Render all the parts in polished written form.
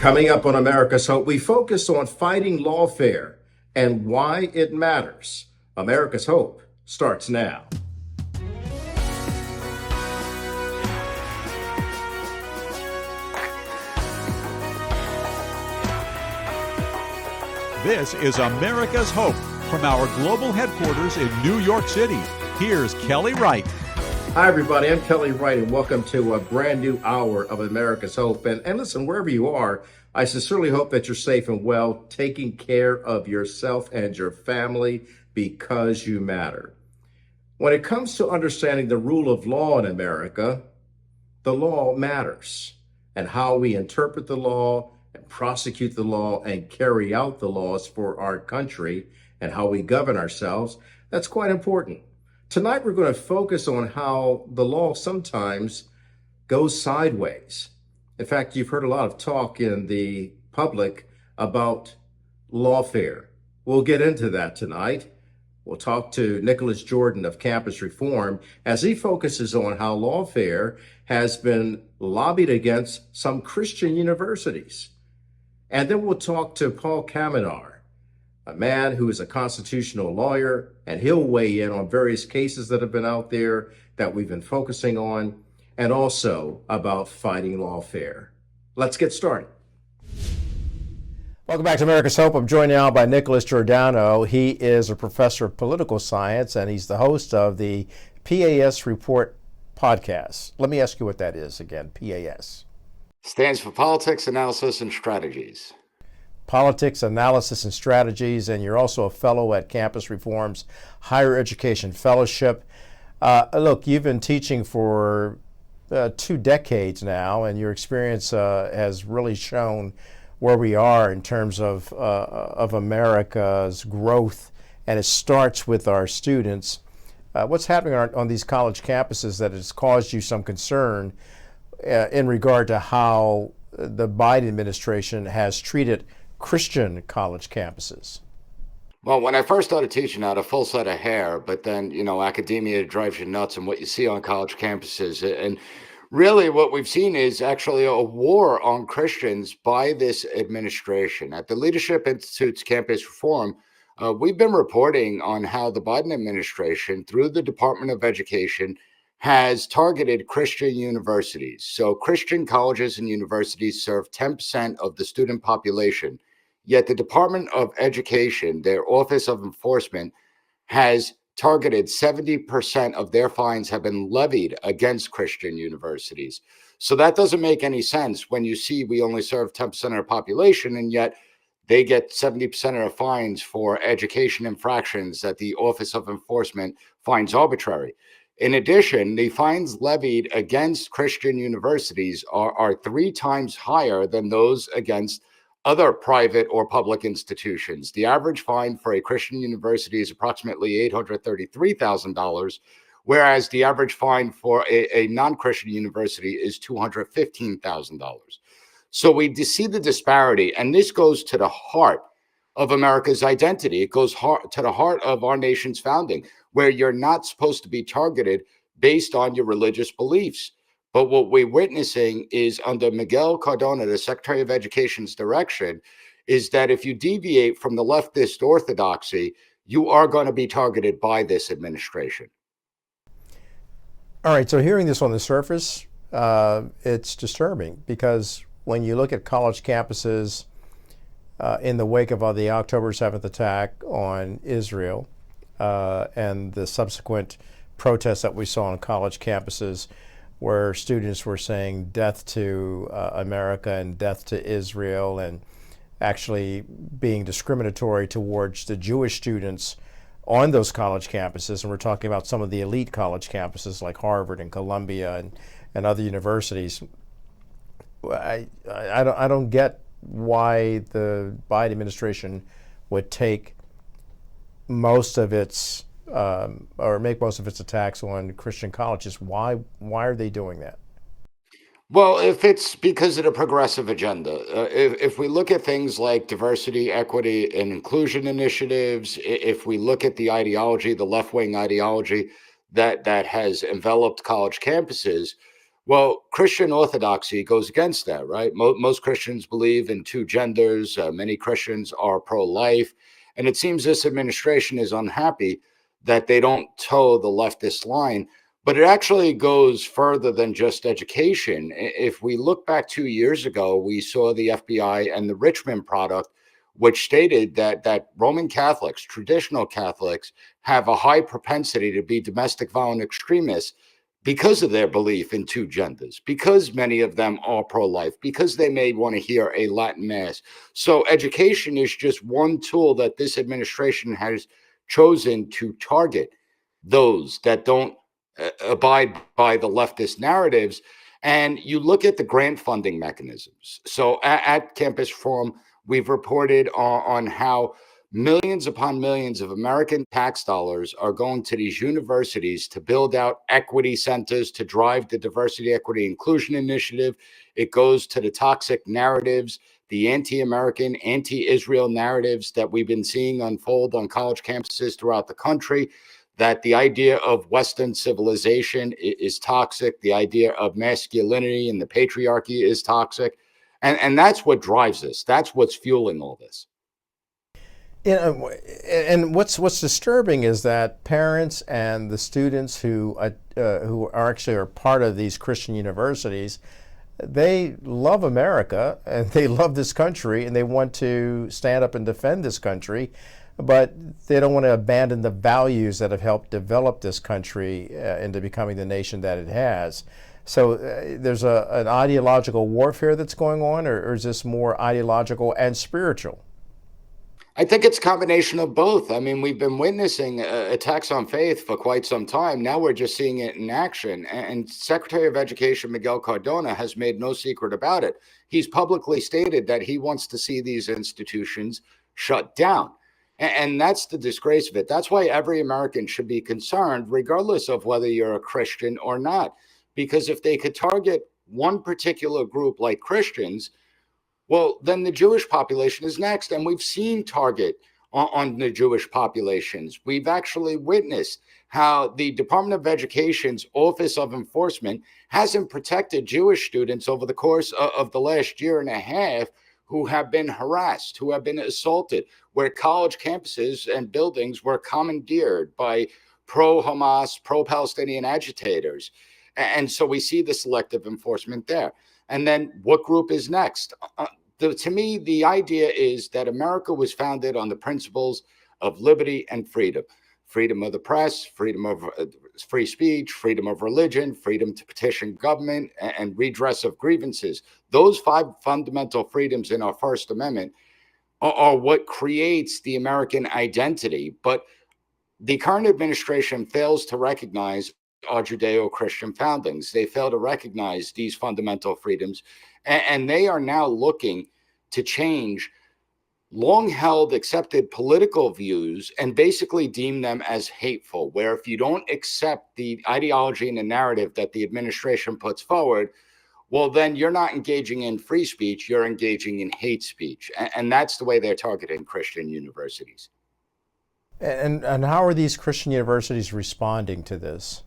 Coming up on America's Hope, we focus on fighting lawfare and why it matters. America's Hope starts now. This is America's Hope from our global headquarters in New York City. Here's Kelly Wright. Hi, everybody. I'm Kelly Wright, and welcome to a brand new hour of America's Hope. And listen, wherever you are, I sincerely hope that you're safe and well, taking care of yourself and your family because you matter. When it comes to understanding the rule of law in America, the law matters, and how we interpret the law and prosecute the law and carry out the laws for our country and how we govern ourselves, that's quite important. Tonight, we're going to focus on how the law sometimes goes sideways. In fact, you've heard a lot of talk in the public about lawfare. We'll get into that tonight. We'll talk to Nicholas Jordan of Campus Reform as he focuses on how lawfare has been lobbied against some Christian universities. And then we'll talk to Paul Kamenar, a man who is a constitutional lawyer, and he'll weigh in on various cases that have been out there that we've been focusing on, and also about fighting lawfare. Let's get started. Welcome back to America's Hope. I'm joined now by Nicholas Giordano. He is a professor of political science, and he's the host of the PAS Report podcast. Let me ask you what that is again, PAS. Stands for Politics, Analysis, and Strategies. Politics, Analysis, and Strategies, and you're also a fellow at Campus Reform's Higher Education Fellowship. Look, you've been teaching for 2 decades now, and your experience has really shown where we are in terms of America's growth, and it starts with our students. What's happening on these college campuses that has caused you some concern in regard to how the Biden administration has treated Christian college campuses? Well, when I first started teaching, I had a full set of hair, but then, academia drives you nuts and what you see on college campuses. And really what we've seen is actually a war on Christians by this administration. At the Leadership Institute's Campus Reform, we've been reporting on how the Biden administration, through the Department of Education, has targeted Christian universities. So Christian colleges and universities serve 10% of the student population. Yet the Department of Education, their Office of Enforcement, has targeted 70% of their fines have been levied against Christian universities. So that doesn't make any sense when you see we only serve 10% of the population, and yet they get 70% of the fines for education infractions that the Office of Enforcement finds arbitrary. In addition, the fines levied against Christian universities are 3 times higher than those against other private or public institutions. The average fine for a Christian university is approximately $833,000, whereas the average fine for a non-Christian university is $215,000. So we see the disparity, and this goes to the heart of America's identity. It goes to the heart of our nation's founding, where you're not supposed to be targeted based on your religious beliefs. But what we're witnessing is under Miguel Cardona, the Secretary of Education's direction, is that if you deviate from the leftist orthodoxy, you are going to be targeted by this administration. All right, so hearing this on the surface, it's disturbing because when you look at college campuses in the wake of the October 7th attack on Israel and the subsequent protests that we saw on college campuses where students were saying death to America and death to Israel, and actually being discriminatory towards the Jewish students on those college campuses. And we're talking about some of the elite college campuses like Harvard and Columbia and other universities. I don't get why the Biden administration would take most of its or make most of its attacks on Christian colleges. Why are they doing that? Well, if it's because of the progressive agenda, if we look at things like diversity, equity, and inclusion initiatives, if we look at the ideology, the left-wing ideology that has enveloped college campuses, Well, Christian orthodoxy goes against that, right? Most Christians believe in two genders. Many Christians are pro-life. And it seems this administration is unhappy that they don't toe the leftist line. But it actually goes further than just education. If we look back 2 years ago, we saw the FBI and the Richmond product, which stated that Roman Catholics, traditional Catholics, have a high propensity to be domestic violent extremists because of their belief in two genders, because many of them are pro-life, because they may want to hear a Latin mass. So education is just one tool that this administration has chosen to target those that don't abide by the leftist narratives. And you look at the grant funding mechanisms. So at Campus Forum, we've reported on how millions upon millions of American tax dollars are going to these universities to build out equity centers to drive the diversity, equity, inclusion initiative. It goes to the toxic narratives, the anti-American, anti-Israel narratives that we've been seeing unfold on college campuses throughout the country, that the idea of Western civilization is toxic, the idea of masculinity and the patriarchy is toxic. And that's what drives this. That's what's fueling all this. And what's disturbing is that parents and the students who are actually are part of these Christian universities, they love America and they love this country and they want to stand up and defend this country, but they don't want to abandon the values that have helped develop this country into becoming the nation that it has. So there's an ideological warfare that's going on, or is this more ideological and spiritual? I think it's a combination of both. I mean, we've been witnessing attacks on faith for quite some time. Now we're just seeing it in action. And Secretary of Education Miguel Cardona has made no secret about it. He's publicly stated that he wants to see these institutions shut down. And that's the disgrace of it. That's why every American should be concerned, regardless of whether you're a Christian or not. Because if they could target one particular group like Christians, well, then the Jewish population is next. And we've seen target on the Jewish populations. We've actually witnessed how the Department of Education's Office of Enforcement hasn't protected Jewish students over the course of the last year and a half who have been harassed, who have been assaulted, where college campuses and buildings were commandeered by pro-Hamas, pro-Palestinian agitators. And so we see the selective enforcement there. And then what group is next? To me, the idea is that America was founded on the principles of liberty and freedom. Freedom of the press, freedom of free speech, freedom of religion, freedom to petition government, and redress of grievances. Those five fundamental freedoms in our First Amendment are what creates the American identity. But the current administration fails to recognize our Judeo-Christian foundings. They fail to recognize these fundamental freedoms, and they are now looking to change long-held accepted political views and basically deem them as hateful, where if you don't accept the ideology and the narrative that the administration puts forward, well, then you're not engaging in free speech, you're engaging in hate speech. And that's the way they're targeting Christian universities. And how are these Christian universities responding to this?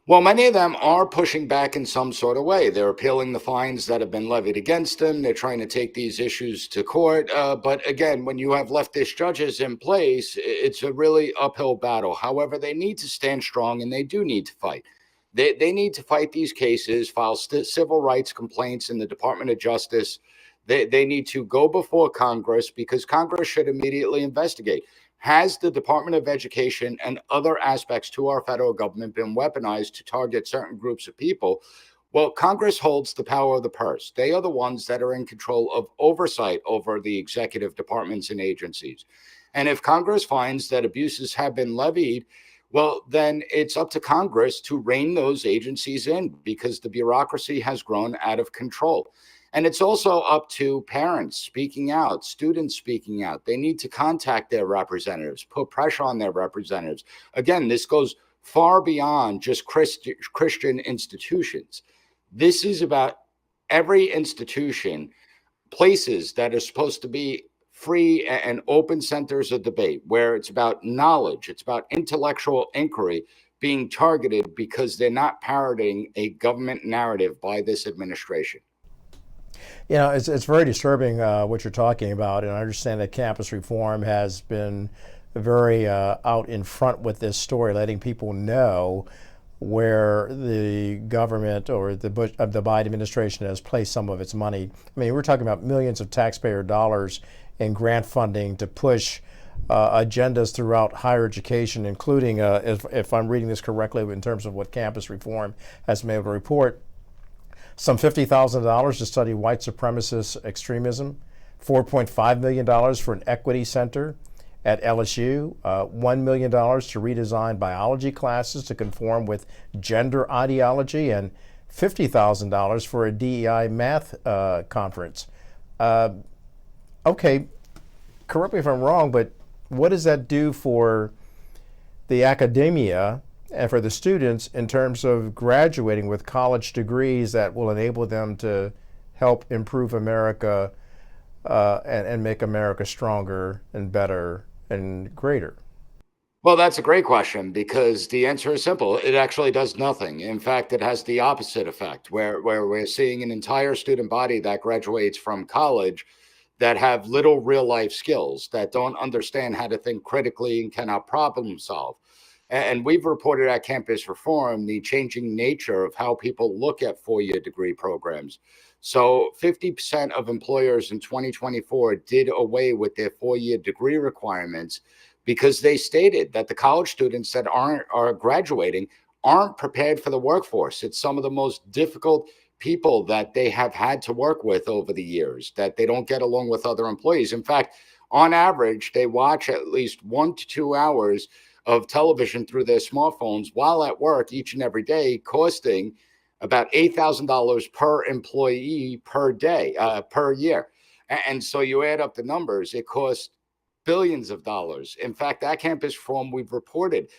Well, many of them are pushing back in some sort of way. They're appealing the fines that have been levied against them. They're trying to take these issues to court. But again, when you have leftist judges in place, it's a really uphill battle. However, they need to stand strong and they do need to fight. They need to fight these cases, file civil rights complaints in the Department of Justice. They need to go before Congress because Congress should immediately investigate. Has the Department of Education and other aspects to our federal government been weaponized to target certain groups of people? Well, Congress holds the power of the purse. They are the ones that are in control of oversight over the executive departments and agencies. And if Congress finds that abuses have been levied, well, then it's up to Congress to rein those agencies in because the bureaucracy has grown out of control. And it's also up to parents speaking out, students speaking out. They need to contact their representatives, put pressure on their representatives. Again, this goes far beyond just Christian institutions. This is about every institution, places that are supposed to be free and open centers of debate, where it's about knowledge, it's about intellectual inquiry being targeted because they're not parroting a government narrative by this administration. You know, it's very disturbing what you're talking about, and I understand that campus reform has been very out in front with this story, letting people know where the government or the Biden administration has placed some of its money. I mean, we're talking about millions of taxpayer dollars in grant funding to push agendas throughout higher education, including, if I'm reading this correctly, in terms of what campus reform has been able to report, some $50,000 to study white supremacist extremism, $4.5 million for an equity center at LSU, $1 million to redesign biology classes to conform with gender ideology, and $50,000 for a DEI math conference. Okay, correct me if I'm wrong, but what does that do for the academia and for the students in terms of graduating with college degrees that will enable them to help improve America and make America stronger and better and greater? Well, that's a great question because the answer is simple. It actually does nothing. In fact, it has the opposite effect, where we're seeing an entire student body that graduates from college that have little real life skills, that don't understand how to think critically and cannot problem solve. And we've reported at Campus Reform the changing nature of how people look at four-year degree programs. So 50% of employers in 2024 did away with their four-year degree requirements because they stated that the college students that are graduating aren't prepared for the workforce. It's some of the most difficult people that they have had to work with over the years, that they don't get along with other employees. In fact, on average, they watch at least 1 to 2 hours of television through their smartphones while at work each and every day, costing about $8,000 per employee per day, per year. And so you add up the numbers, it costs billions of dollars. In fact, at Campus Reform, we've reported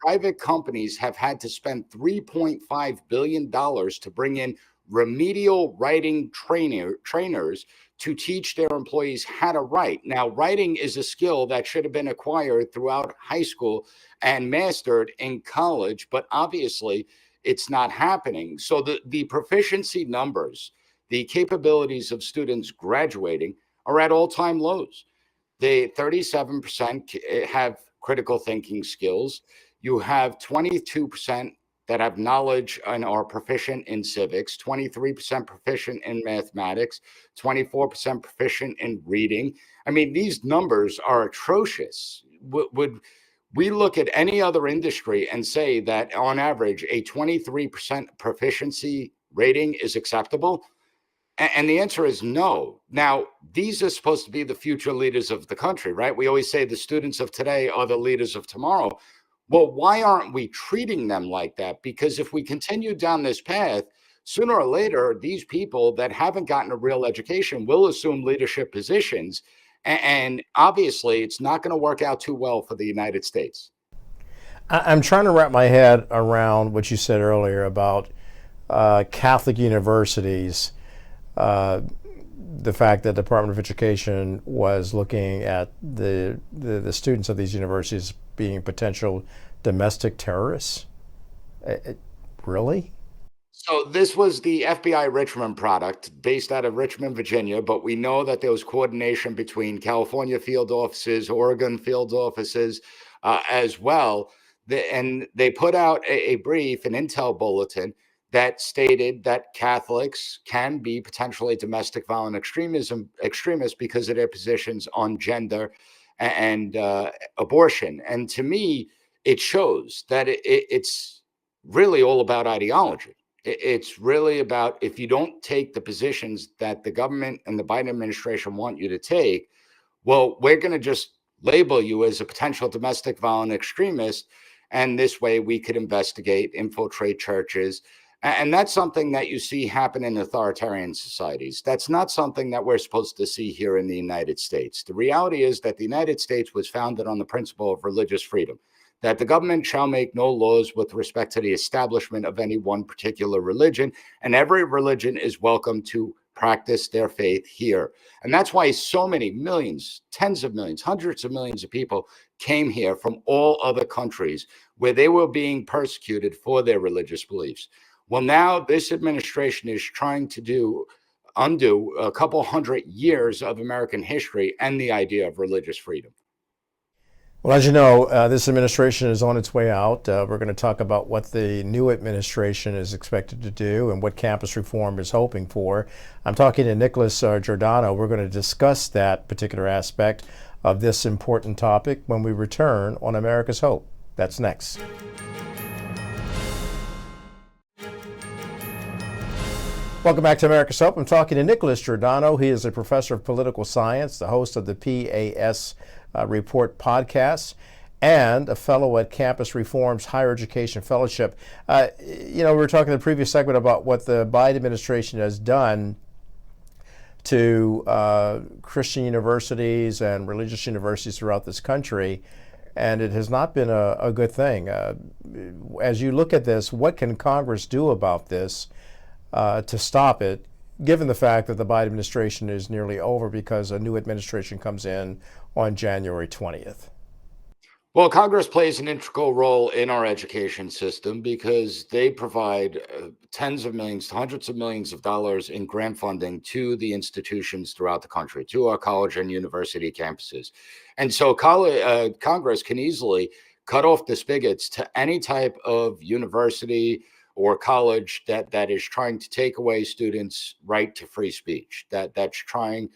private companies have had to spend $3.5 billion to bring in remedial writing trainers to teach their employees how to write. Now, writing is a skill that should have been acquired throughout high school and mastered in college, but obviously it's not happening. So the proficiency numbers, the capabilities of students graduating are at all-time lows. They 37% have critical thinking skills. You have 22% that have knowledge and are proficient in civics, 23% proficient in mathematics, 24% proficient in reading. I mean, these numbers are atrocious. Would we look at any other industry and say that on average, a 23% proficiency rating is acceptable? And the answer is no. Now, these are supposed to be the future leaders of the country, right? We always say the students of today are the leaders of tomorrow. Well, why aren't we treating them like that? Because if we continue down this path, sooner or later, these people that haven't gotten a real education will assume leadership positions. And obviously, it's not going to work out too well for the United States. I'm trying to wrap my head around what you said earlier about Catholic universities. The fact that the Department of Education was looking at the students of these universities being potential domestic terrorists. Really? So this was the FBI Richmond product based out of Richmond, Virginia, but we know that there was coordination between California field offices, Oregon field offices as well. And they put out a brief, an intel bulletin that stated that Catholics can be potentially domestic violent extremists because of their positions on gender and abortion. And to me, it shows that it's really all about ideology. It's really about, if you don't take the positions that the government and the Biden administration want you to take, well, we're going to just label you as a potential domestic violent extremist. And this way we could investigate, infiltrate churches. And that's something that you see happen in authoritarian societies. That's not something that we're supposed to see here in the United States. The reality is that the United States was founded on the principle of religious freedom, that the government shall make no laws with respect to the establishment of any one particular religion, and every religion is welcome to practice their faith here. And that's why so many millions, tens of millions, hundreds of millions of people came here from all other countries where they were being persecuted for their religious beliefs. Well, now this administration is trying to undo a couple hundred years of American history and the idea of religious freedom. Well, as you know, this administration is on its way out. We're going to talk about what the new administration is expected to do and what campus reform is hoping for. I'm talking to Nicholas Giordano. We're going to discuss that particular aspect of this important topic when we return on America's Hope. That's next. Welcome back to America's Hope. I'm talking to Nicholas Giordano. He is a professor of political science, the host of the PAS Report podcast, and a fellow at Campus Reform's Higher Education Fellowship. We were talking in the previous segment about what the Biden administration has done to Christian universities and religious universities throughout this country, and it has not been a good thing. As you look at this, what can Congress do about this to stop it, given the fact that the Biden administration is nearly over because a new administration comes in on January 20th? Well, Congress plays an integral role in our education system because they provide tens of millions, hundreds of millions of dollars in grant funding to the institutions throughout the country, to our college and university campuses. And so Congress can easily cut off the spigots to any type of university or college that is trying to take away students' right to free speech, that's trying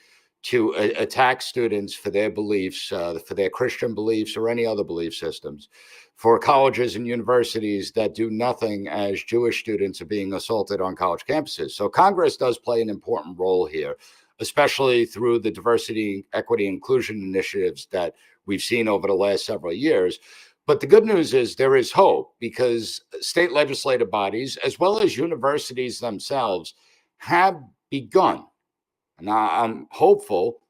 to attack students for their beliefs, for their Christian beliefs or any other belief systems, for colleges and universities that do nothing as Jewish students are being assaulted on college campuses. So Congress does play an important role here, especially through the diversity, equity, inclusion initiatives that we've seen over the last several years. But the good news is there is hope because state legislative bodies, as well as universities themselves, have begun. Now, I'm hopeful.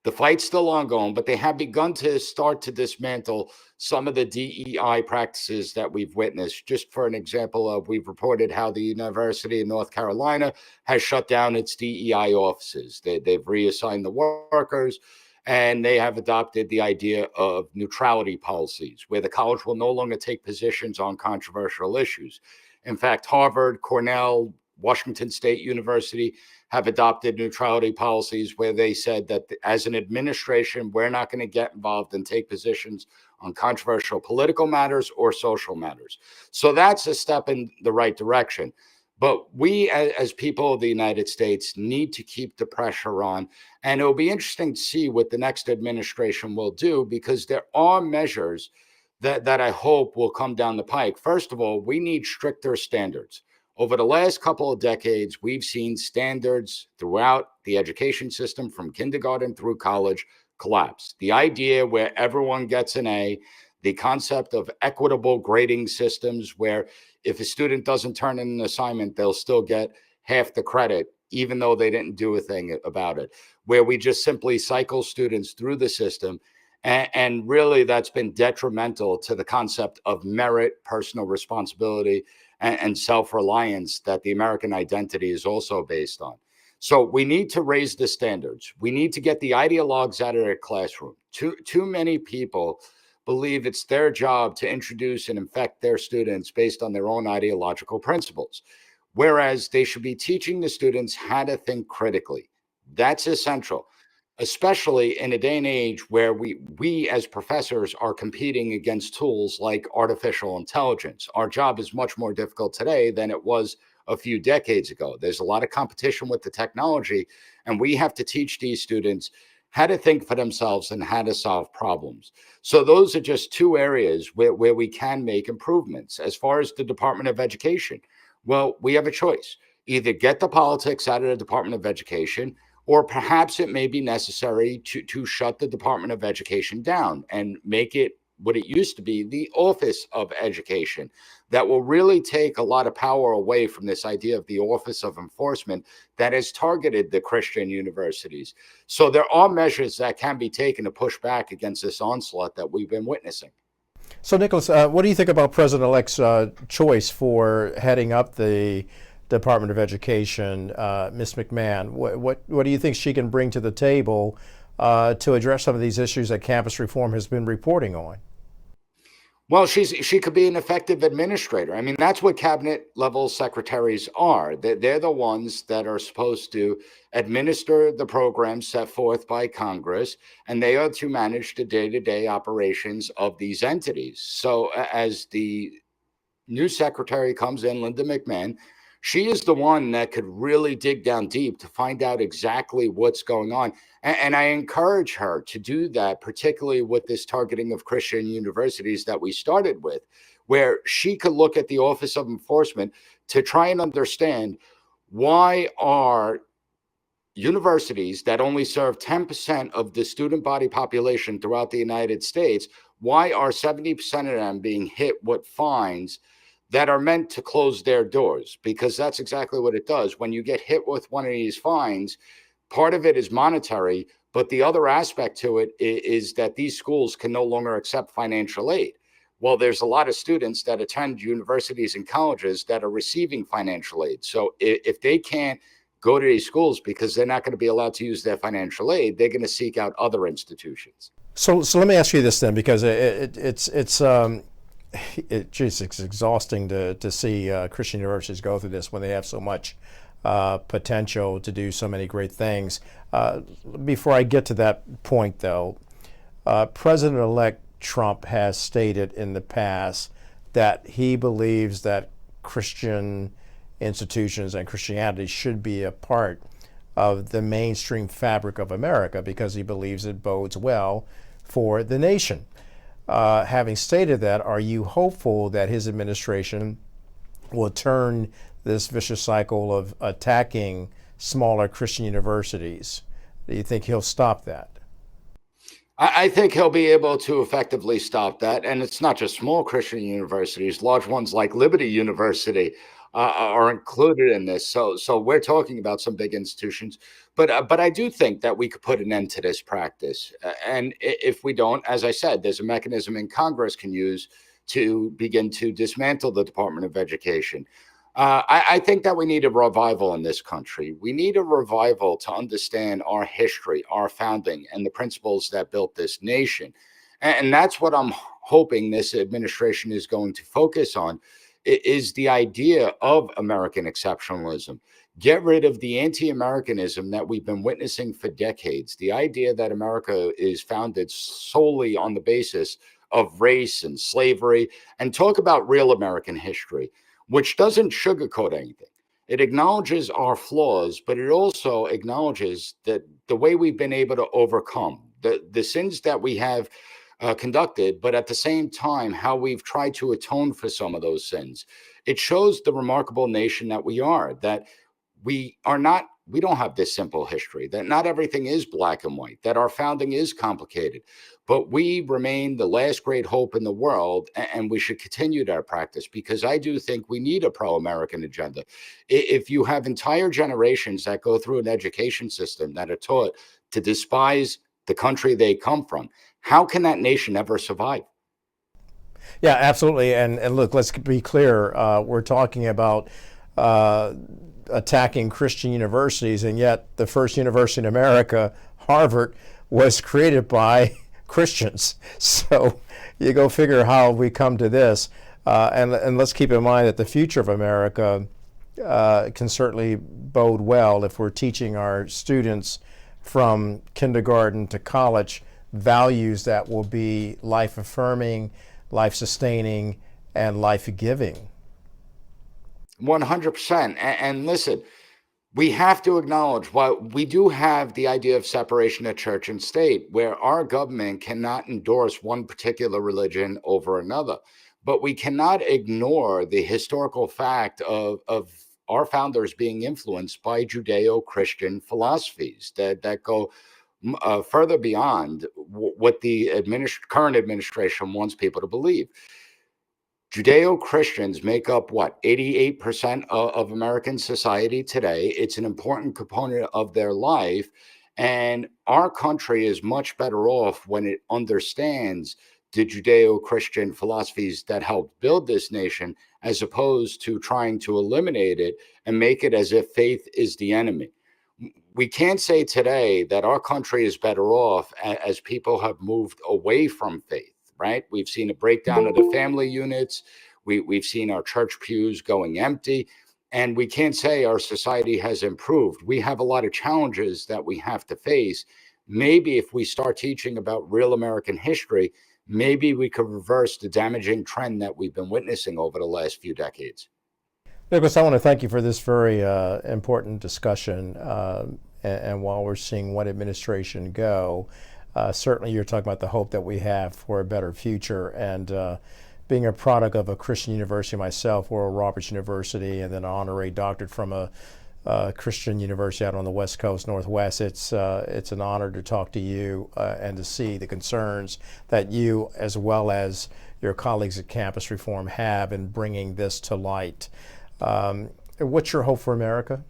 The fight's still ongoing, but they have begun to start to dismantle some of the DEI practices that we've witnessed. Just for an example, we've reported how the University of North Carolina has shut down its DEI offices. They've reassigned the workers, and they have adopted the idea of neutrality policies, where the college will no longer take positions on controversial issues. In fact, Harvard, Cornell, Washington State University have adopted neutrality policies where they said that as an administration, we're not going to get involved and take positions on controversial political matters or social matters. So that's a step in the right direction. But we, as people of the United States, need to keep the pressure on. And it'll be interesting to see what the next administration will do, because there are measures that I hope will come down the pike. First of all, we need stricter standards. Over the last couple of decades, we've seen standards throughout the education system from kindergarten through college collapse. The idea where everyone gets an A, the concept of equitable grading systems where if a student doesn't turn in an assignment, they'll still get half the credit, even though they didn't do a thing about it, where we just simply cycle students through the system. And really, that's been detrimental to the concept of merit, personal responsibility, and self-reliance that the American identity is also based on. So we need to raise the standards. We need to get the ideologues out of their classroom. Too many people believe it's their job to introduce and infect their students based on their own ideological principles, whereas they should be teaching the students how to think critically. That's essential, especially in a day and age where we as professors are competing against tools like artificial intelligence. Our job is much more difficult today than it was a few decades ago. There's a lot of competition with the technology, and we have to teach these students how to think for themselves and how to solve problems. So those are just two areas where we can make improvements. As far as the Department of Education, well, we have a choice. Either get the politics out of the Department of Education, or perhaps it may be necessary to shut the Department of Education down and make it what it used to be, the Office of Education. That will really take a lot of power away from this idea of the Office of Enforcement that has targeted the Christian universities. So there are measures that can be taken to push back against this onslaught that we've been witnessing. So, Nicholas, what do you think about President-elect's choice for heading up the Department of Education, Ms. McMahon. What do you think she can bring to the table to address some of these issues that campus reform has been reporting on? Well, she could be an effective administrator. I mean, that's what cabinet level secretaries are. They're the ones that are supposed to administer the programs set forth by Congress, and they are to manage the day-to-day operations of these entities. So as the new secretary comes in, Linda McMahon, she is the one that could really dig down deep to find out exactly what's going on. And I encourage her to do that, particularly with this targeting of Christian universities that we started with, where she could look at the Office of Enforcement to try and understand why are universities that only serve 10% of the student body population throughout the United States, why are 70% of them being hit with fines that are meant to close their doors? Because that's exactly what it does. When you get hit with one of these fines, part of it is monetary, but the other aspect to it is that these schools can no longer accept financial aid. Well, there's a lot of students that attend universities and colleges that are receiving financial aid. So if they can't go to these schools because they're not going to be allowed to use their financial aid, they're going to seek out other institutions. So let me ask you this then, because it's exhausting to see Christian universities go through this when they have so much potential to do so many great things. Before I get to that point, though, President-elect Trump has stated in the past that he believes that Christian institutions and Christianity should be a part of the mainstream fabric of America because he believes it bodes well for the nation. Having stated that, are you hopeful that his administration will turn this vicious cycle of attacking smaller Christian universities? Do you think he'll stop that? I think he'll be able to effectively stop that. And it's not just small Christian universities, large ones like Liberty University are included in this. So we're talking about some big institutions. But I do think that we could put an end to this practice. And if we don't, as I said, there's a mechanism in Congress can use to begin to dismantle the Department of Education. I think that we need a revival in this country. We need a revival to understand our history, our founding, and the principles that built this nation. And that's what I'm hoping this administration is going to focus on, is the idea of American exceptionalism. Get rid of the anti-Americanism that we've been witnessing for decades. The idea that America is founded solely on the basis of race and slavery, and talk about real American history, which doesn't sugarcoat anything. It acknowledges our flaws, but it also acknowledges that the way we've been able to overcome the sins that we have conducted, but at the same time, how we've tried to atone for some of those sins. It shows the remarkable nation that we are, that we don't have this simple history, that not everything is black and white, that our founding is complicated, but we remain the last great hope in the world, and we should continue that practice, because I do think we need a pro-American agenda. If you have entire generations that go through an education system that are taught to despise the country they come from, how can that nation ever survive? Yeah, absolutely. And look, let's be clear. We're talking about attacking Christian universities, and yet the first university in America, Harvard, was created by Christians. So you go figure how we come to this. And let's keep in mind that the future of America can certainly bode well if we're teaching our students from kindergarten to college values that will be life-affirming, life-sustaining, and life-giving. 100%. And listen, we have to acknowledge while we do have the idea of separation of church and state, where our government cannot endorse one particular religion over another, but we cannot ignore the historical fact of our founders being influenced by Judeo-Christian philosophies that go further beyond what the current administration wants people to believe. Judeo-Christians make up what, 88% of American society today. It's an important component of their life. And our country is much better off when it understands the Judeo-Christian philosophies that helped build this nation, as opposed to trying to eliminate it and make it as if faith is the enemy. We can't say today that our country is better off as people have moved away from faith, right? We've seen a breakdown of the family units. We've seen our church pews going empty. And we can't say our society has improved. We have a lot of challenges that we have to face. Maybe if we start teaching about real American history, maybe we could reverse the damaging trend that we've been witnessing over the last few decades. Nicholas, I want to thank you for this very important discussion. And while we're seeing one administration go, certainly you're talking about the hope that we have for a better future. And being a product of a Christian university myself, Oral Roberts University, and then an honorary doctorate from a Christian university out on the West Coast, Northwest, it's an honor to talk to you and to see the concerns that you, as well as your colleagues at Campus Reform, have in bringing this to light. What's your hope for America?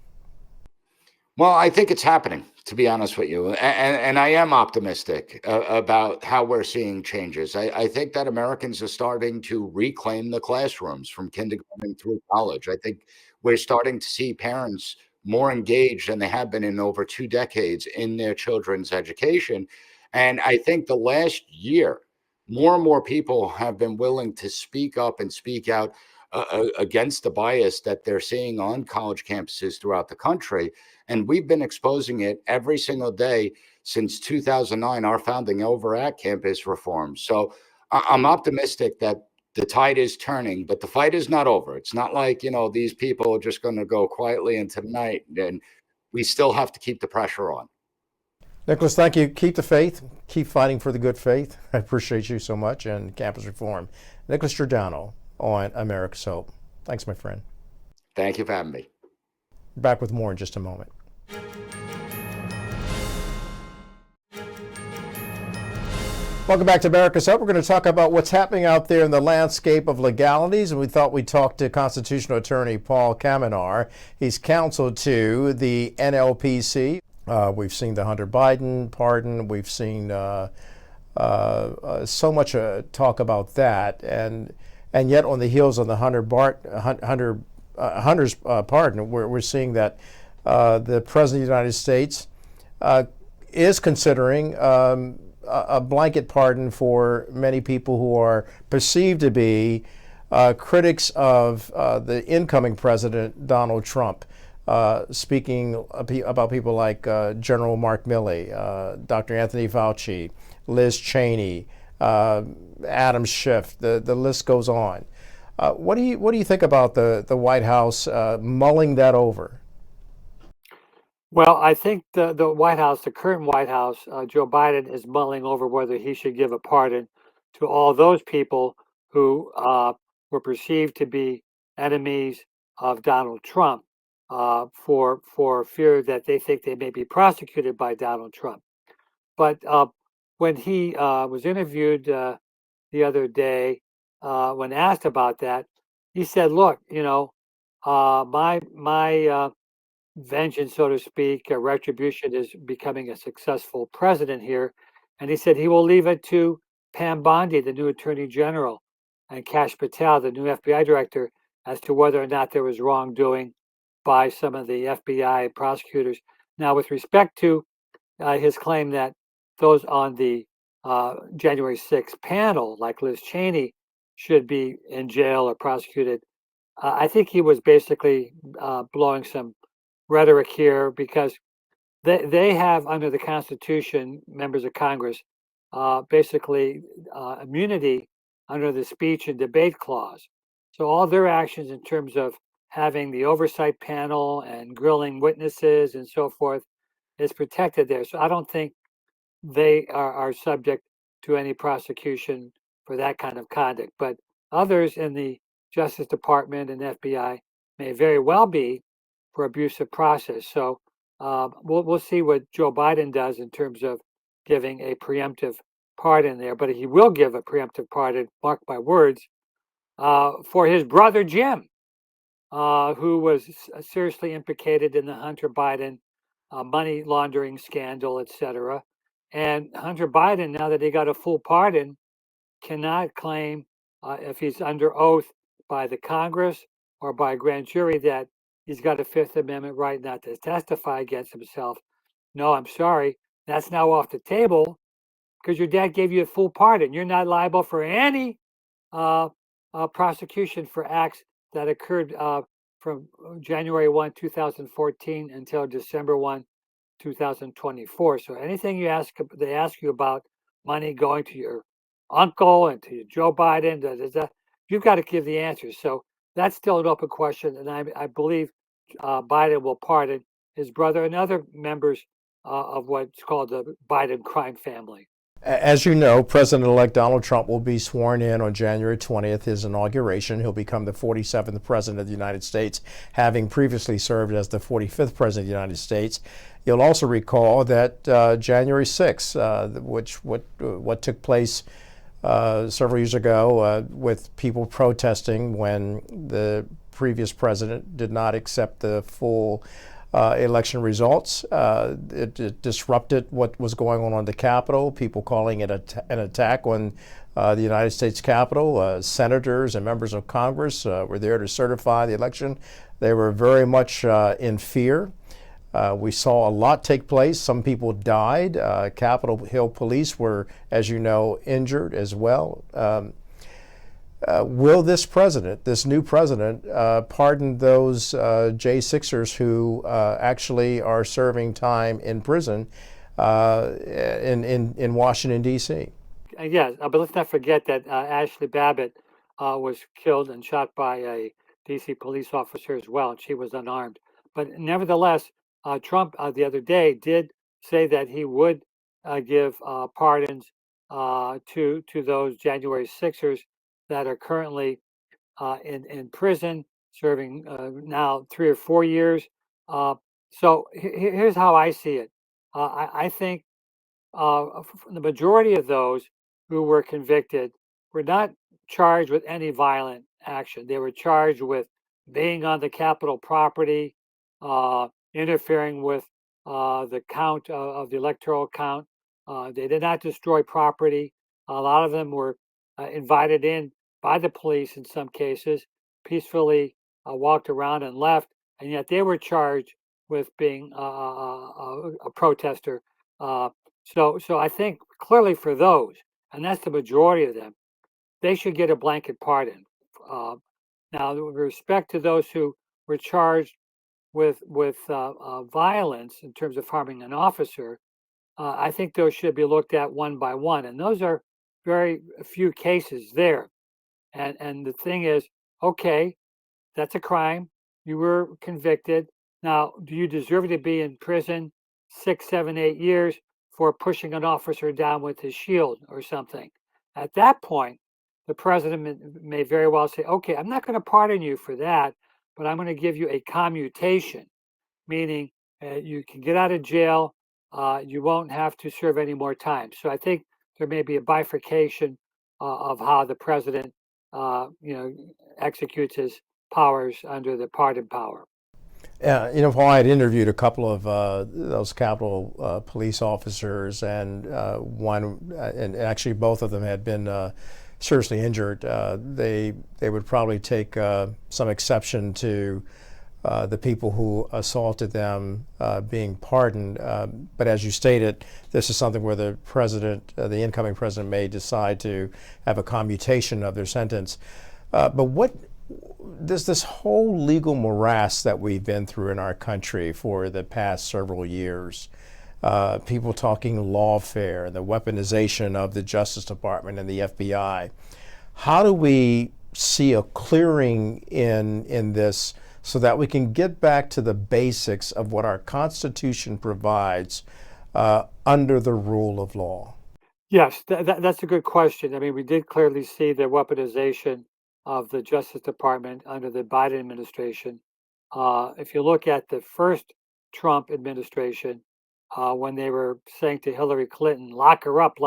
Well, I think it's happening, to be honest with you. And I am optimistic about how we're seeing changes. I think that Americans are starting to reclaim the classrooms from kindergarten through college. I think we're starting to see parents more engaged than they have been in over 2 decades in their children's education. And I think the last year, more and more people have been willing to speak up and speak out against the bias that they're seeing on college campuses throughout the country. And we've been exposing it every single day since 2009, our founding over at Campus Reform. So I'm optimistic that the tide is turning, but the fight is not over. It's not like, these people are just going to go quietly into the night. And we still have to keep the pressure on. Nicholas, thank you. Keep the faith. Keep fighting for the good faith. I appreciate you so much, and Campus Reform. Nicholas Giordano on America's Hope. Thanks, my friend. Thank you for having me. Back with more in just a moment. Welcome back to America's Hope. We're going to talk about what's happening out there in the landscape of legalities, and we thought we'd talk to constitutional attorney Paul Kamenar. He's counsel to the NLPC. We've seen the Hunter Biden pardon. We've seen so much talk about that, and yet on the heels of the Hunter's pardon, we're seeing that the President of the United States is considering a blanket pardon for many people who are perceived to be critics of the incoming President, Donald Trump. Speaking about people like General Mark Milley, Dr. Anthony Fauci, Liz Cheney, Adam Schiff, the list goes on. What do you think about the White House mulling that over? Well, I think the White House, the current White House, Joe Biden is mulling over whether he should give a pardon to all those people who were perceived to be enemies of Donald Trump for fear that they think they may be prosecuted by Donald Trump. But when he was interviewed the other day, when asked about that, he said, "Look, my vengeance, so to speak, retribution is becoming a successful president here." And he said he will leave it to Pam Bondi, the new attorney general, and Kash Patel, the new FBI director, as to whether or not there was wrongdoing by some of the FBI prosecutors. Now, with respect to his claim that those on the January 6th panel, like Liz Cheney, should be in jail or prosecuted, I think he was basically blowing some rhetoric here, because they have, under the Constitution, members of Congress, basically immunity under the speech and debate clause. So all their actions in terms of having the oversight panel and grilling witnesses and so forth is protected there. So I don't think they are subject to any prosecution for that kind of conduct. But others in the Justice Department and FBI may very well be for abusive process. So we'll see what Joe Biden does in terms of giving a preemptive pardon there. But he will give a preemptive pardon, mark my words, for his brother Jim, who was seriously implicated in the Hunter Biden money laundering scandal, etc. And Hunter Biden, now that he got a full pardon, cannot claim, if he's under oath, by the Congress or by a grand jury that he's got a Fifth Amendment right not to testify against himself. No, I'm sorry, that's now off the table because your dad gave you a full pardon. You're not liable for any uh, prosecution for acts that occurred from January 1, 2014 until December 1, 2024. So anything they ask you about money going to your uncle and to Joe Biden, you've got to give the answers. So that's still an open question, and I believe Biden will pardon his brother and other members of what's called the Biden crime family. As you know, President-elect Donald Trump will be sworn in on January 20th, his inauguration. He'll become the 47th President of the United States, having previously served as the 45th President of the United States. You'll also recall that January 6th, what took place several years ago with people protesting when the previous president did not accept the full election results. It disrupted what was going on the Capitol, people calling it an attack on the United States Capitol. Senators and members of Congress were there to certify the election. They were very much in fear. We saw a lot take place. Some people died. Capitol Hill police were, as you know, injured as well. Will this new president, pardon those J6ers who actually are serving time in prison in Washington, D.C.? Yes, but let's not forget that Ashley Babbitt was killed and shot by a D.C. police officer as well, and she was unarmed. But nevertheless, Trump the other day did say that he would give pardons to those January 6ers that are currently in prison, serving now 3 or 4 years. So here's how I see it. I think the majority of those who were convicted were not charged with any violent action. They were charged with being on the Capitol property, interfering with the count of the electoral count. They did not destroy property. A lot of them were invited in by the police in some cases, peacefully walked around and left, and yet they were charged with being a protester. So I think clearly for those, and that's the majority of them, they should get a blanket pardon. Now, with respect to those who were charged with violence in terms of harming an officer, I think those should be looked at one by one, and those are very few cases there. And the thing is, okay, that's a crime. You were convicted. Now, do you deserve to be in prison 6, 7, 8 years for pushing an officer down with his shield or something? At that point, the president may very well say, okay, I'm not going to pardon you for that, but I'm going to give you a commutation, meaning you can get out of jail. You won't have to serve any more time. So I think there may be a bifurcation of how the president, executes his powers under the pardon power. Paul, I had interviewed a couple of those Capitol police officers, and and actually both of them had been seriously injured. They would probably take some exception to the people who assaulted them being pardoned. But as you stated, this is something where the president, the incoming president, may decide to have a commutation of their sentence. But what this whole legal morass that we've been through in our country for the past several years, people talking lawfare, the weaponization of the Justice Department and the FBI. How do we see a clearing in this so that we can get back to the basics of what our Constitution provides under the rule of law? Yes, that's a good question. I mean, we did clearly see the weaponization of the Justice Department under the Biden administration. If you look at the first Trump administration, when they were saying to Hillary Clinton, lock her up,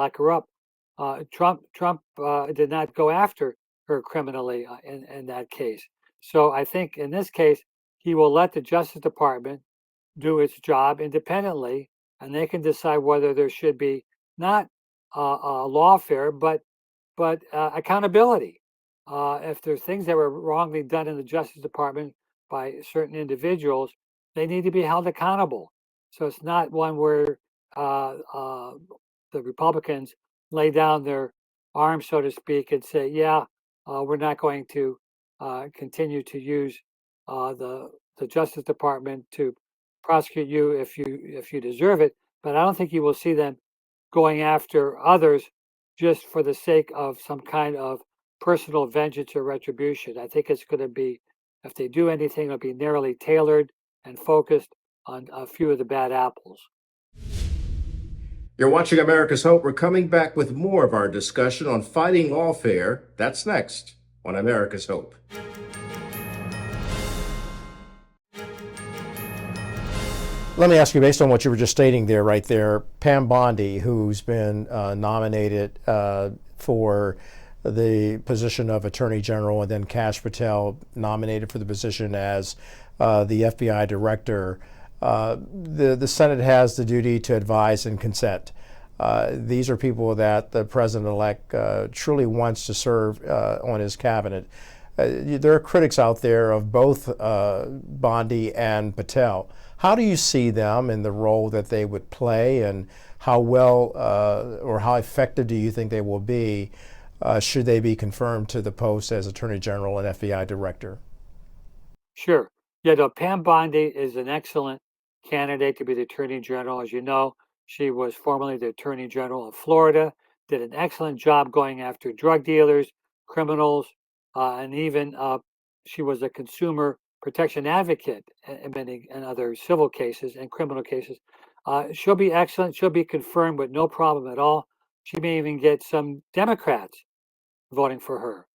Trump did not go after her criminally in that case. So I think in this case, he will let the Justice Department do its job independently, and they can decide whether there should be not lawfare, but accountability. if there's things that were wrongly done in the Justice Department by certain individuals, they need to be held accountable. So it's not one where the Republicans lay down their arms, so to speak, and say, "Yeah, we're not going to continue to use the Justice Department to prosecute you if you deserve it." But I don't think you will see them going after others just for the sake of some kind of personal vengeance or retribution. I think it's going to be, if they do anything, it'll be narrowly tailored and focused on a few of the bad apples. You're watching America's Hope. We're coming back with more of our discussion on fighting lawfare. That's next on America's Hope. Let me ask you, based on what you were just stating there, right there, Pam Bondi, who's been nominated for the position of Attorney General, and then Kash Patel nominated for the position as the FBI Director. The Senate has the duty to advise and consent. These are people that the president-elect truly wants to serve on his cabinet. There are critics out there of both Bondi and Patel. How do you see them in the role that they would play, and how well or how effective do you think they will be should they be confirmed to the post as Attorney General and FBI Director? Sure. Yeah, no, Pam Bondi is an excellent candidate to be the Attorney General. As you know, she was formerly the Attorney General of Florida, did an excellent job going after drug dealers, criminals, and even she was a consumer protection advocate in many and other civil cases and criminal cases. She'll be excellent. She'll be confirmed with no problem at all. She may even get some Democrats voting for her.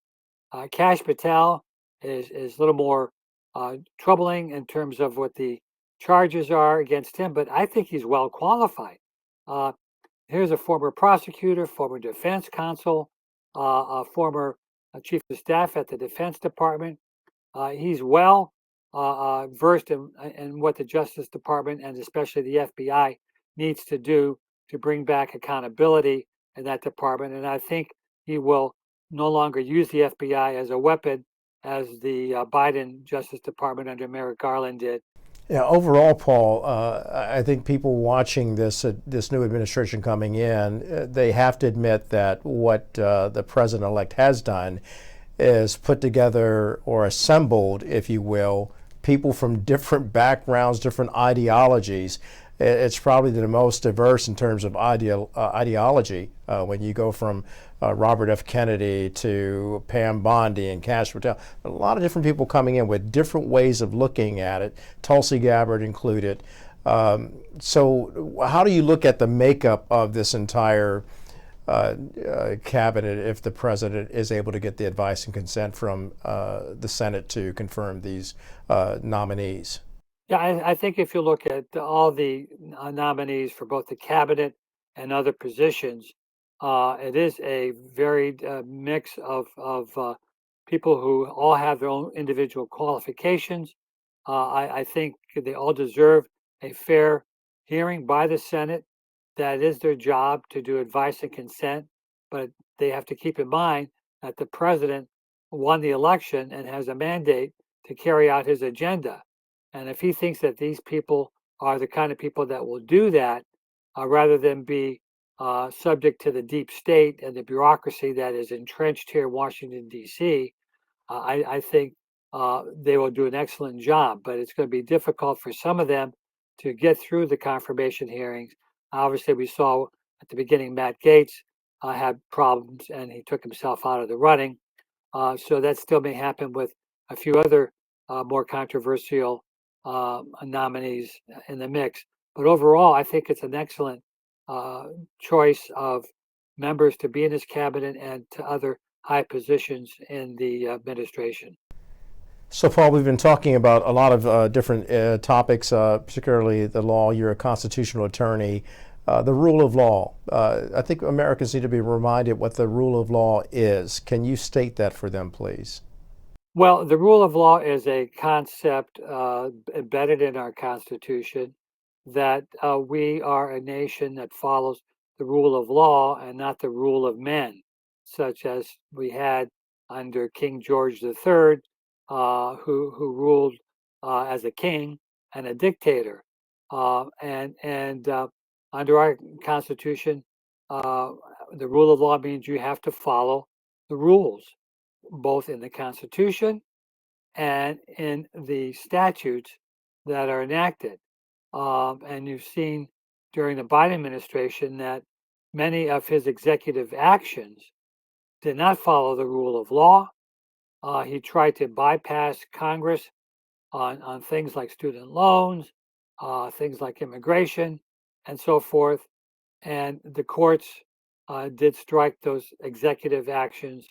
Kash Patel is a little more troubling in terms of what the charges are against him, but I think he's well qualified. Uh, Here's a former prosecutor, former defense counsel, a former chief of staff at the Defense Department. He's well versed in what the Justice Department and especially the FBI needs to do to bring back accountability in that department. And I think he will no longer use the FBI as a weapon as the Biden Justice Department under Merrick Garland did. Yeah, overall, Paul, I think people watching this new administration coming in, they have to admit that what the president-elect has done is put together or assembled, if you will, people from different backgrounds, different ideologies. It's probably the most diverse in terms of ideology when you go from Robert F. Kennedy to Pam Bondi and Kash Patel. A lot of different people coming in with different ways of looking at it, Tulsi Gabbard included. So how do you look at the makeup of this entire cabinet if the president is able to get the advice and consent from the Senate to confirm these nominees? Yeah, I think if you look at all the nominees for both the cabinet and other positions, it is a varied mix of people who all have their own individual qualifications. I think they all deserve a fair hearing by the Senate. That is their job to do advice and consent, but they have to keep in mind that the president won the election and has a mandate to carry out his agenda. And if he thinks that these people are the kind of people that will do that, rather than be subject to the deep state and the bureaucracy that is entrenched here in Washington, D.C., I think they will do an excellent job. But it's going to be difficult for some of them to get through the confirmation hearings. Obviously, we saw at the beginning Matt Gaetz had problems and he took himself out of the running. So that still may happen with a few other more controversial nominees in the mix. But overall, I think it's an excellent choice of members to be in his cabinet and to other high positions in the administration. So, Paul, we've been talking about a lot of different topics, particularly the law. You're a constitutional attorney. The rule of law. I think Americans need to be reminded what the rule of law is. Can you state that for them, please? Well, the rule of law is a concept embedded in our Constitution that we are a nation that follows the rule of law and not the rule of men, such as we had under King George III, who ruled as a king and a dictator. And under our Constitution, the rule of law means you have to follow the rules, both in the Constitution and in the statutes that are enacted. And you've seen during the Biden administration that many of his executive actions did not follow the rule of law. He tried to bypass Congress on things like student loans, things like immigration, and so forth. And the courts did strike those executive actions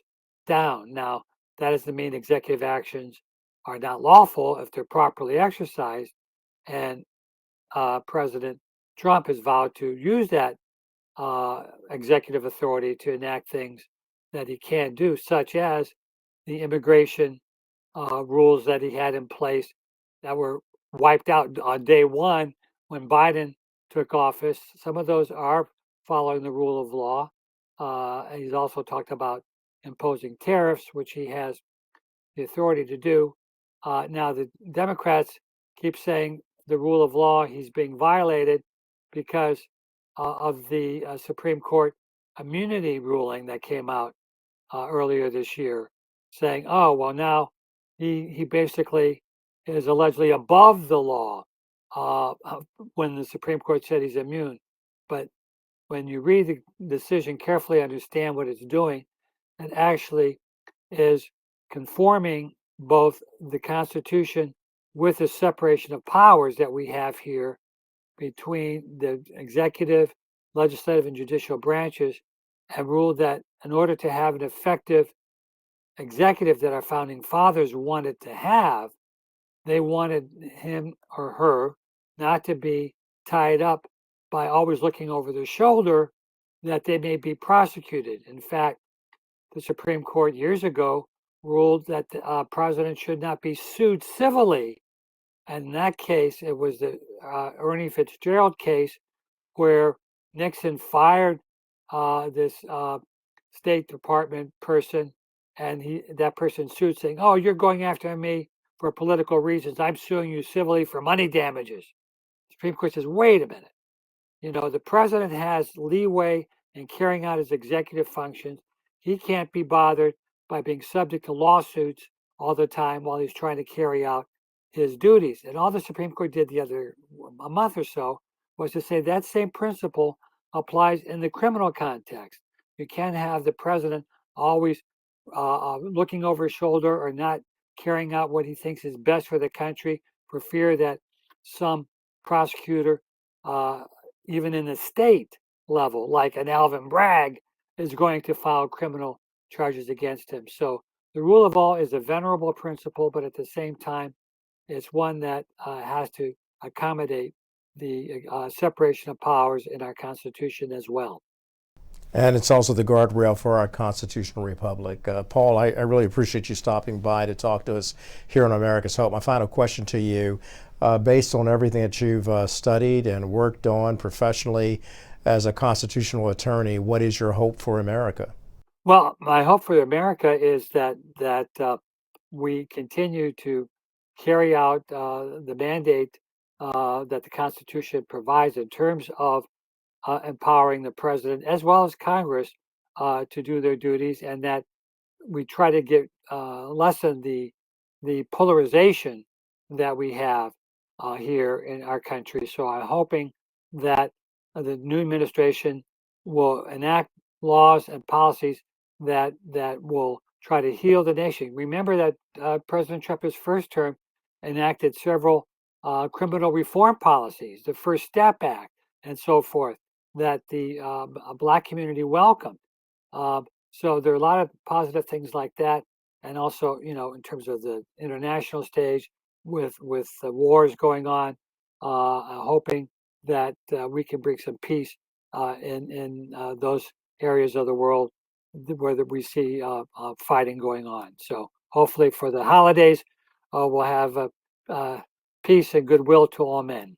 down. Now, that doesn't mean executive actions are not lawful if they're properly exercised. And President Trump has vowed to use that executive authority to enact things that he can't do, such as the immigration rules that he had in place that were wiped out on day one when Biden took office. Some of those are following the rule of law. And he's also talked about imposing tariffs, which he has the authority to do. Now, the Democrats keep saying the rule of law, he's being violated because of the Supreme Court immunity ruling that came out earlier this year, saying, oh, well, now he basically is allegedly above the law when the Supreme Court said he's immune. But when you read the decision carefully, understand what it's doing, it actually is conforming both the Constitution with the separation of powers that we have here between the executive, legislative, and judicial branches, and ruled that in order to have an effective executive that our founding fathers wanted to have, they wanted him or her not to be tied up by always looking over their shoulder that they may be prosecuted. In fact, the Supreme Court years ago ruled that the president should not be sued civilly. And in that case, it was the Ernie Fitzgerald case where Nixon fired this State Department person, and that person sued saying, oh, you're going after me for political reasons. I'm suing you civilly for money damages. The Supreme Court says, wait a minute. You know, the president has leeway in carrying out his executive functions. He can't be bothered by being subject to lawsuits all the time while he's trying to carry out his duties. And all the Supreme Court did a month or so was to say that same principle applies in the criminal context. You can't have the president always looking over his shoulder or not carrying out what he thinks is best for the country for fear that some prosecutor, even in the state level, like an Alvin Bragg, is going to file criminal charges against him. So the rule of law is a venerable principle, but at the same time, it's one that has to accommodate the separation of powers in our Constitution as well. And it's also the guardrail for our constitutional republic. Paul, I really appreciate you stopping by to talk to us here on America's Hope. My final question to you, based on everything that you've studied and worked on professionally as a constitutional attorney, what is your hope for America? Well, my hope for America is that we continue to carry out the mandate that the Constitution provides in terms of empowering the president as well as Congress to do their duties, and that we try to get lessen the polarization that we have here in our country. So I'm hoping that the new administration will enact laws and policies that will try to heal the nation. Remember that President Trump, his first term, enacted several criminal reform policies, the First Step Act, and so forth, that the Black community welcomed. So there are a lot of positive things like that, and also, you know, in terms of the international stage, with the wars going on, hoping that we can bring some peace in those areas of the world where we see fighting going on. So hopefully for the holidays, we'll have peace and goodwill to all men.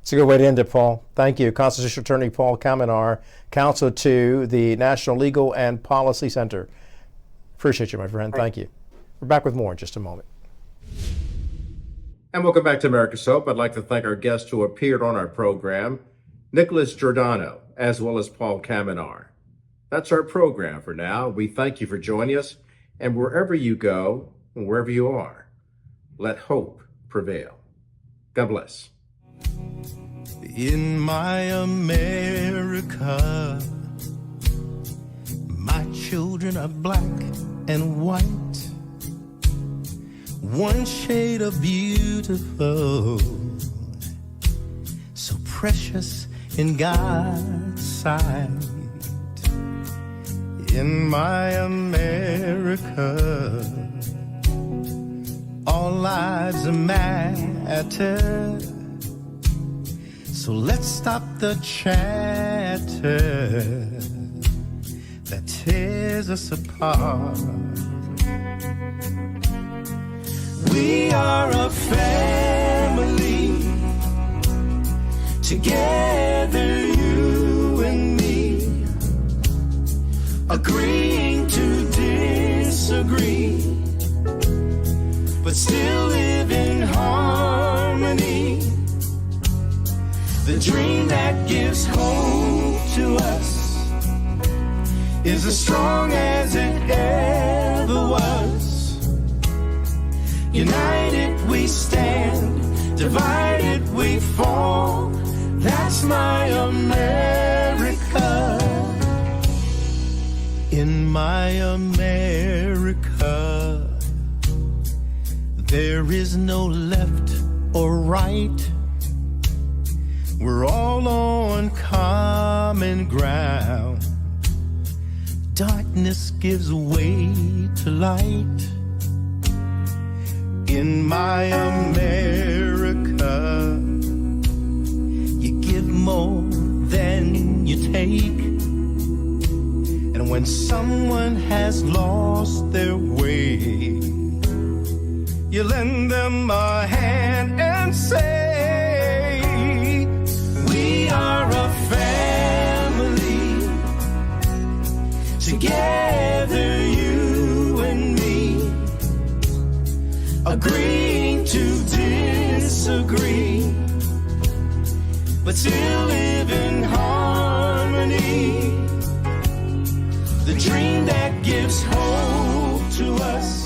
It's a good way to end it, Paul. Thank you. Constitutional Attorney Paul Kamenar, counsel to the National Legal and Policy Center. Appreciate Appreciate you, my friend. Thank you. We're back with more in just a moment. And welcome back to America's Hope. I'd like to thank our guests who appeared on our program, Nicholas Giordano, as well as Paul Kamenar. That's our program for now. We thank you for joining us, and wherever you go and wherever you are, let hope prevail. God bless. In my America, my children are black and white, one shade of beautiful, so precious in God's sight. In my America, all lives matter, so let's stop the chatter that tears us apart. We are a family, together you and me, agreeing to disagree, but still live in harmony. The dream that gives hope to us is as strong as it ever was. United we stand, divided we fall. That's my America. In my America, there is no left or right. We're all on common ground. Darkness gives way to light. In my America, you give more than you take. And when someone has lost their way, you lend them a hand and say, we are a family, together you and me, agreeing to disagree, but still live in harmony. The dream that gives hope to us